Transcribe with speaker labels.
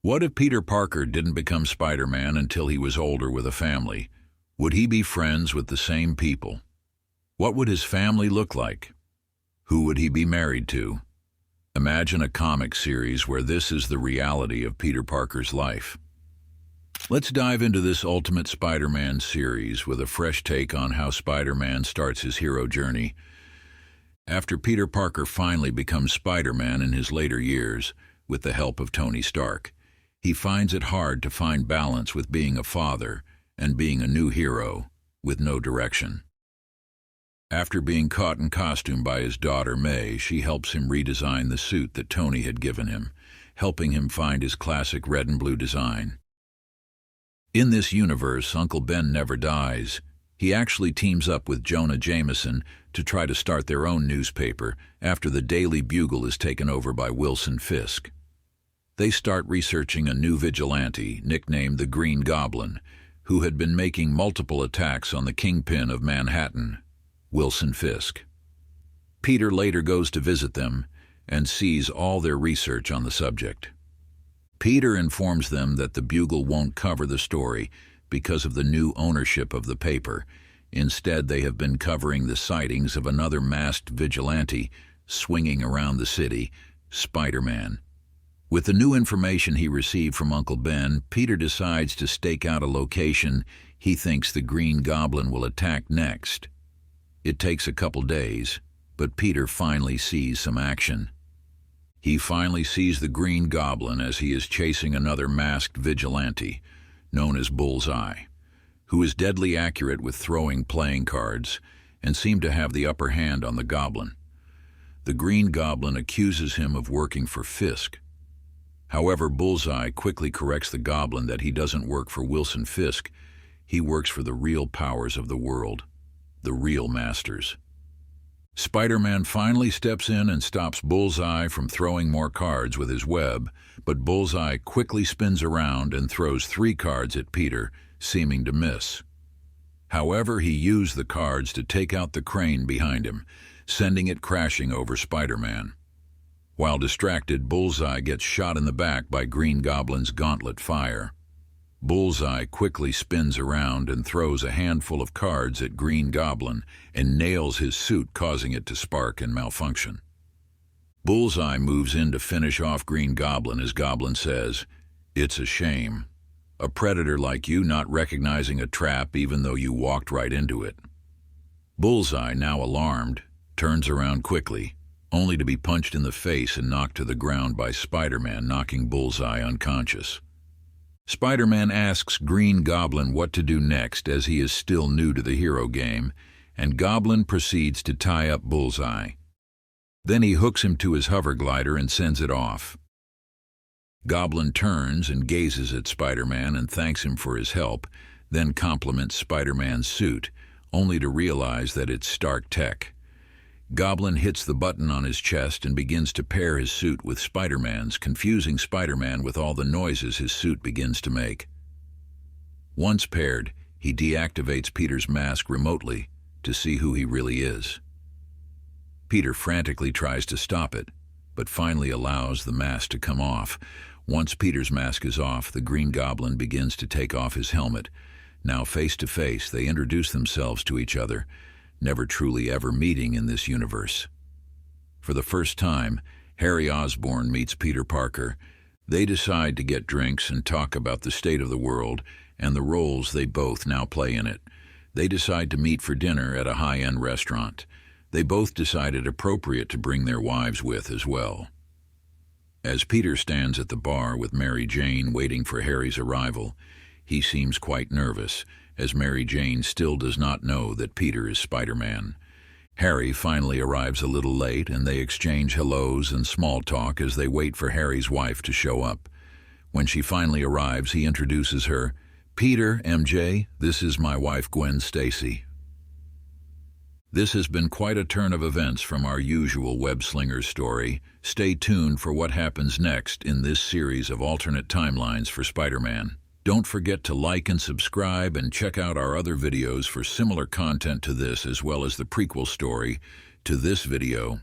Speaker 1: What if Peter Parker didn't become Spider-Man until he was older with a family? Would he be friends with the same people? What would his family look like? Who would he be married to? Imagine a comic series where this is the reality of Peter Parker's life. Let's dive into this Ultimate Spider-Man series with a fresh take on how Spider-Man starts his hero journey. After Peter Parker finally becomes Spider-Man in his later years, with the help of Tony Stark, he finds it hard to find balance with being a father and being a new hero with no direction. After being caught in costume by his daughter May, she helps him redesign the suit that Tony had given him, helping him find his classic red and blue design. In this universe, Uncle Ben never dies. He actually teams up with Jonah Jameson to try to start their own newspaper after the Daily Bugle is taken over by Wilson Fisk. They start researching a new vigilante, nicknamed the Green Goblin, who had been making multiple attacks on the kingpin of Manhattan, Wilson Fisk. Peter later goes to visit them and sees all their research on the subject. Peter informs them that the Bugle won't cover the story because of the new ownership of the paper. Instead, they have been covering the sightings of another masked vigilante swinging around the city, Spider-Man. With the new information he received from Uncle Ben, Peter decides to stake out a location he thinks the Green Goblin will attack next. It takes a couple days, but Peter finally sees some action. He finally sees the Green Goblin as he is chasing another masked vigilante, known as Bullseye, who is deadly accurate with throwing playing cards and seemed to have the upper hand on the Goblin. The Green Goblin accuses him of working for Fisk. However, Bullseye quickly corrects the Goblin that he doesn't work for Wilson Fisk. He works for the real powers of the world, the real masters. Spider-Man finally steps in and stops Bullseye from throwing more cards with his web, but Bullseye quickly spins around and throws 3 cards at Peter, seeming to miss. However, he used the cards to take out the crane behind him, sending it crashing over Spider-Man. While distracted, Bullseye gets shot in the back by Green Goblin's gauntlet fire. Bullseye quickly spins around and throws a handful of cards at Green Goblin and nails his suit, causing it to spark and malfunction. Bullseye moves in to finish off Green Goblin as Goblin says, "It's a shame. A predator like you not recognizing a trap even though you walked right into it." Bullseye, now alarmed, turns around quickly, only to be punched in the face and knocked to the ground by Spider-Man, knocking Bullseye unconscious. Spider-Man asks Green Goblin what to do next as he is still new to the hero game, and Goblin proceeds to tie up Bullseye. Then he hooks him to his hover glider and sends it off. Goblin turns and gazes at Spider-Man and thanks him for his help, then compliments Spider-Man's suit, only to realize that it's Stark Tech. Goblin hits the button on his chest and begins to pair his suit with Spider-Man's, confusing Spider-Man with all the noises his suit begins to make. Once paired, he deactivates Peter's mask remotely to see who he really is. Peter frantically tries to stop it, but finally allows the mask to come off. Once Peter's mask is off, the Green Goblin begins to take off his helmet. Now face to face, they introduce themselves to each other, never truly ever meeting in this universe. For the first time, Harry Osborn meets Peter Parker. They decide to get drinks and talk about the state of the world and the roles they both now play in it. They decide to meet for dinner at a high-end restaurant. They both decide it appropriate to bring their wives with as well. As Peter stands at the bar with Mary Jane waiting for Harry's arrival, he seems quite nervous, as Mary Jane still does not know that Peter is Spider-Man. Harry finally arrives a little late, and they exchange hellos and small talk as they wait for Harry's wife to show up. When she finally arrives, he introduces her. "Peter, MJ, this is my wife Gwen Stacy." This has been quite a turn of events from our usual web-slinger story. Stay tuned for what happens next in this series of alternate timelines for Spider-Man. Don't forget to like and subscribe and check out our other videos for similar content to this, as well as the prequel story to this video.